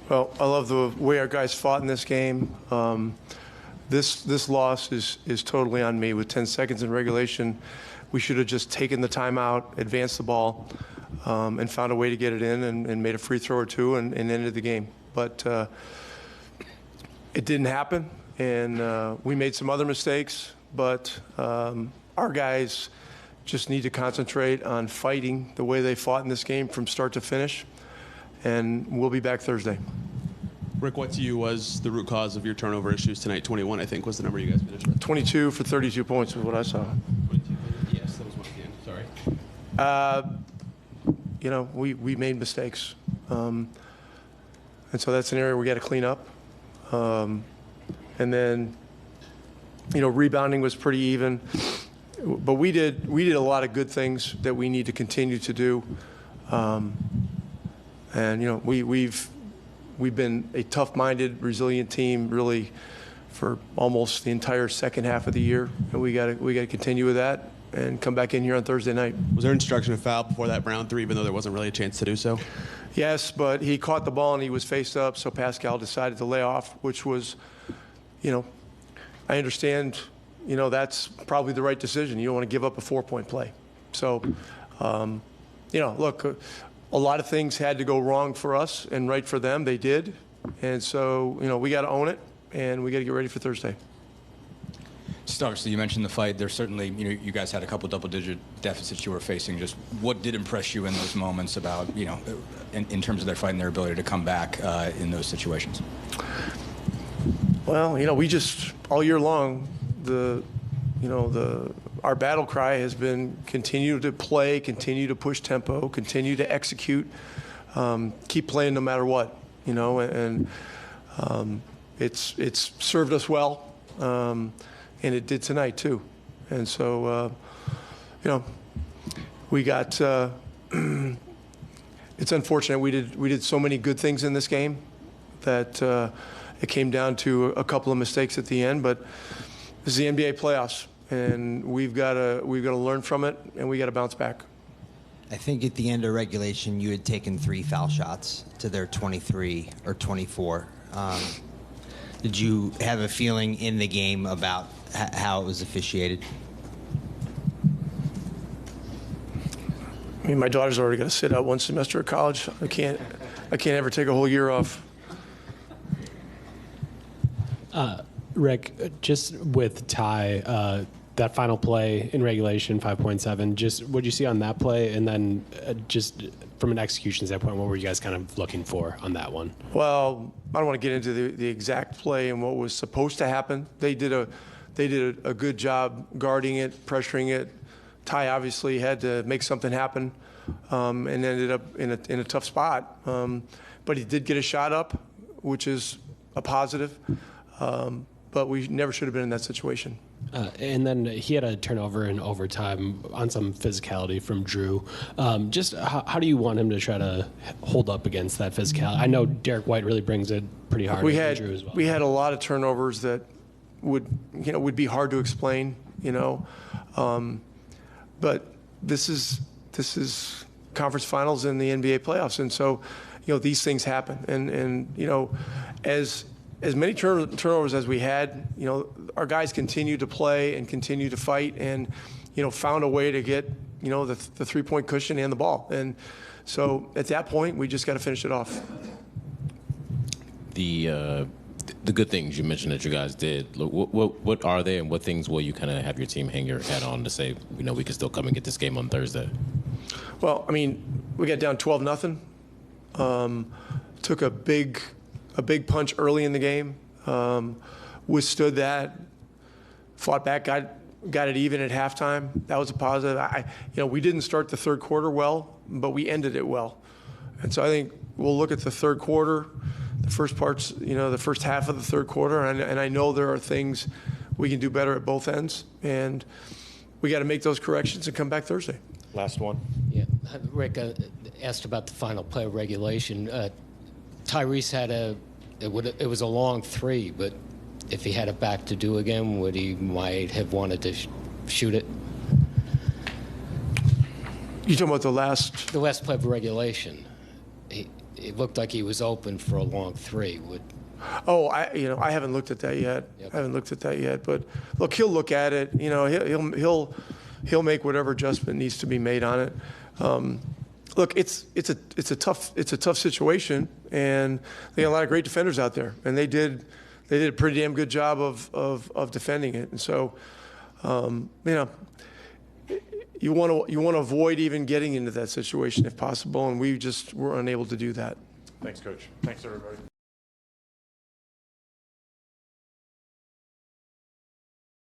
Well, I love the way our guys fought in this game. This loss is totally on me. With 10 seconds in regulation, we should have just taken the timeout, advanced the ball, and found a way to get it in and made a free throw or two and ended the game. But it didn't happen, and we made some other mistakes. But our guys just need to concentrate on fighting the way they fought in this game from start to finish, and we'll be back Thursday. Rick, what to you was the root cause of your turnover issues tonight? 21, I think, was the number you guys finished with. 22 for 32 points was what I saw. 22, yes, that was one at the end. Sorry. We made mistakes. And so that's an area we got to clean up. And then, rebounding was pretty even. But we did a lot of good things that we need to continue to do. And we've been a tough-minded, resilient team really for almost the entire second half of the year, and we got to continue with that and come back in here on Thursday night. Was there instruction of foul before that Brown three, even though there wasn't really a chance to do so? Yes, but he caught the ball and he was faced up, so Pascal decided to lay off, which was, I understand, that's probably the right decision. You don't want to give up a 4-point play. So, look, a lot of things had to go wrong for us and right for them. They did. And so, we got to own it, and we got to get ready for Thursday. Just obviously, you mentioned the fight. There's certainly, you guys had a couple double-digit deficits you were facing. Just what did impress you in those moments about, in terms of their fight and their ability to come back in those situations? Well, we just, all year long, our battle cry has been continue to play, continue to push tempo, continue to execute, keep playing no matter what, and it's served us well, and it did tonight too. And so, we got, it's unfortunate we did so many good things in this game that it came down to a couple of mistakes at the end, but this is the NBA playoffs. And we've got to learn from it, and we got to bounce back. I think at the end of regulation, you had taken 3 foul shots to their 23 or 24. Did you have a feeling in the game about how it was officiated? I mean, my daughter's already got to sit out one semester of college. I can't ever take a whole year off. Rick, just with Ty, that final play in regulation, 5.7, just what did you see on that play? And then just from an execution standpoint, what were you guys kind of looking for on that one? Well, I don't want to get into the exact play and what was supposed to happen. They did a good job guarding it, pressuring it. Ty obviously had to make something happen and ended up in a tough spot. But he did get a shot up, which is a positive. But we never should have been in that situation. And then he had a turnover in overtime on some physicality from Drew. Just how do you want him to try to hold up against that physicality? I know Derek White really brings it pretty hard. We Drew as well. We had a lot of turnovers that would be hard to explain. But this is conference finals in the NBA playoffs, and so these things happen. And as many turnovers as we had, our guys continued to play and continued to fight and, found a way to get, the 3-point cushion and the ball. And so at that point, we just got to finish it off. The good things you mentioned that you guys did, what are they, and what things will you kind of have your team hang your hat on to say, we can still come and get this game on Thursday? Well, I mean, we got down 12-0. Took a big punch early in the game, withstood that, fought back, got it even at halftime. That was a positive. We didn't start the third quarter well, but we ended it well. And so I think we'll look at the third quarter, the first parts, the first half of the third quarter, and I know there are things we can do better at both ends, and we got to make those corrections and come back Thursday. Last one. Yeah, Rick asked about the final play of regulation. Tyrese had it was a long 3, but if he had it back to do again, would he might have wanted to shoot it? You talking about the last play of regulation? it looked like he was open for a long three. Oh, I haven't looked at that yet. Yep. I haven't looked at that yet. But look, he'll look at it. You know, he'll make whatever adjustment needs to be made on it. Look, it's a tough situation, and they got a lot of great defenders out there, and they did a pretty damn good job of defending it. And so, you know, you want to avoid even getting into that situation if possible, and we just were unable to do that. Thanks, Coach. Thanks, everybody.